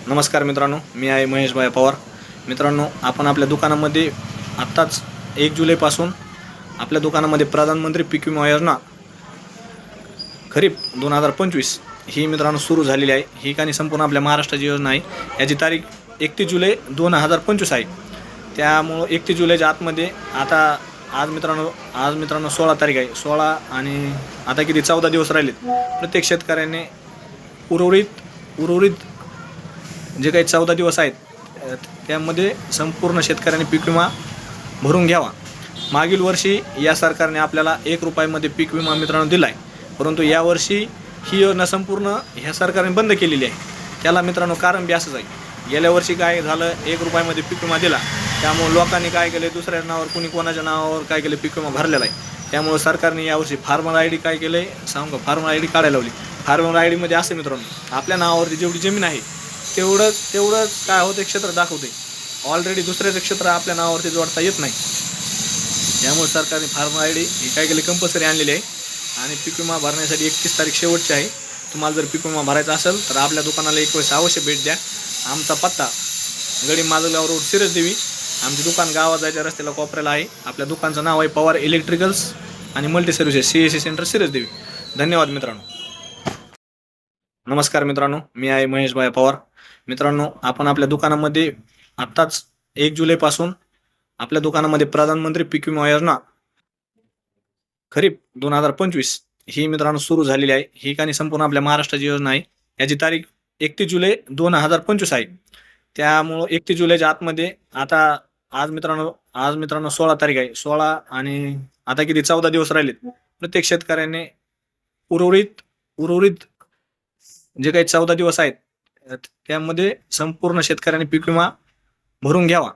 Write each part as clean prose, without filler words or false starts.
नमस्कार मित्रांनो, मी आहे महेश भाई पवार. मित्रांनो, आपण आपल्या दुकानामध्ये आत्ताच 1 जुलैपासून आपल्या दुकानामध्ये प्रधानमंत्री पीक विमा योजना खरीप 2025 ही मित्रांनो सुरू झालेली आहे. ही काही संपूर्ण आपल्या महाराष्ट्राची योजना आहे. याची तारीख 31 जुलै 2025 आहे. त्यामुळं 31 जुलैच्या आतमध्ये आता आज मित्रांनो 16 तारीख आहे. 16 आणि आता किती 14 दिवस राहिलेत. प्रत्येक शेतकऱ्याने उर्वरित जे काही 14 दिवस आहेत त्यामध्ये संपूर्ण शेतकऱ्यांनी पीक विमा भरून घ्यावा. मागील वर्षी या सरकारने आपल्याला 1 रुपयामध्ये पीक विमा मित्रांनो दिला आहे, परंतु यावर्षी ही योजना संपूर्ण ह्या सरकारने बंद केलेली आहे. त्याला मित्रांनो कारण बी असंच आहे. गेल्या वर्षी काय झालं, 1 रुपयामध्ये पीक विमा दिला, त्यामुळे लोकांनी काय केले, दुसऱ्या नावावर कोणाच्या नावावर काय केले पीक विमा भरलेला आहे. त्यामुळे सरकारने यावर्षी फार्मर आय डी काय केलं आहे सांगू का, फार्मर आय डी काढायला लावली. फार्मर आय डीमध्ये असं मित्रांनो, आपल्या नावावरती जेवढी जमीन आहे तेवढंच काय होतं क्षेत्र दाखवते. ऑलरेडी दुसऱ्याचं क्षेत्र आपल्या नावावरती जोडता येत नाही. त्यामुळे सरकारने फार्मर आय डी ही काय केली कंपल्सरी आणलेली आहे. आणि पीक विमा भरण्यासाठी 31 तारीख शेवटची आहे. तुम्हाला जर पीक विमा भरायचा असेल तर आपल्या दुकानाला एक वेळेस अवश्य भेट द्या. आमचा पत्ता गडी माजलगाव रोड सिरस देवी. आमचे दुकान गावात जायच्या रस्त्याला कोपऱ्याला आहे. आपल्या दुकानचं नाव आहे पवार इलेक्ट्रिकल्स आणि मल्टी सर्व्हिसेस CSC सेंटर सिरस देवी. धन्यवाद मित्रांनो. नमस्कार मित्रांनो, मी आहे महेश भाई पवार. मित्रांनो, आपण आपल्या दुकानामध्ये आत्ताच 1 जुलैपासून आपल्या दुकानामध्ये प्रधानमंत्री पीक विमा योजना खरीप 2025 ही मित्रांनो सुरू झालेली आहे. ही काही संपूर्ण आपल्या महाराष्ट्राची योजना आहे. याची तारीख 31 जुलै 2025 आहे. त्यामुळं 31 जुलैच्या आतमध्ये आता आज मित्रांनो 16 तारीख आहे. 16 आणि आता किती 14 दिवस राहिलेत. प्रत्येक शेतकऱ्याने उर्वरित जे काही 14 दिवस आहेत त्यामध्ये संपूर्ण शेतकऱ्यांनी पीक विमा भरून घ्यावा.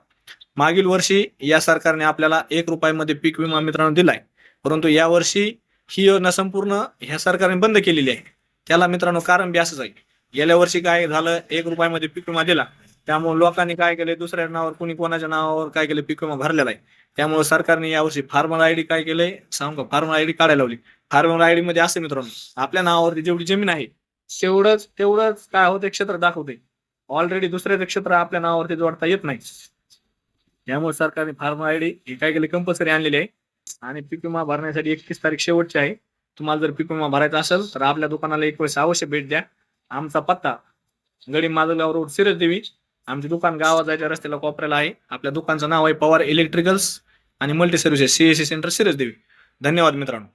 मागील वर्षी या सरकारने आपल्याला 1 रुपयामध्ये पीक विमा मित्रांनो दिलाय, परंतु यावर्षी ही योजना संपूर्ण ह्या सरकारने बंद केलेली आहे. त्याला मित्रांनो कारण बी असंच आहे. गेल्या वर्षी काय झालं, 1 रुपयामध्ये पीक विमा दिला, त्यामुळे लोकांनी काय केले, दुसऱ्या नावावर कोणाच्या नावावर काय केले पीक विमा भरलेला आहे. त्यामुळे सरकारने यावर्षी फार्मर आय डी काय केलंय सांगू का, फार्मर आय डी काढायला लावली. फार्मर आय डी मध्ये असं मित्रांनो, आपल्या नावावरती जेवढी जमीन आहे तेवढंच काय होते क्षेत्र दाखवते. ऑलरेडी दुसऱ्याचं क्षेत्र आपल्या नावावरती जोडता येत नाही. त्यामुळे सरकारने फार्मर आय डी ही काय केली कंपल्सरी आणलेली आहे. आणि पीक विमा भरण्यासाठी 31 तारीख शेवटची आहे. तुम्हाला जर पीक विमा भरायचा असेल तर आपल्या दुकानाला एक वेळेस अवश्य भेट द्या. आमचा पत्ता गडी माजलगाव रोड सिरस देवी. आमचे दुकान गावात जायच्या रस्त्याला कोपऱ्याला आहे. आपल्या दुकानचं नाव आहे पवार इलेक्ट्रिकल्स आणि मल्टी सर्व्हिसेस CSC सेंटर सिरस देवी. धन्यवाद मित्रांनो.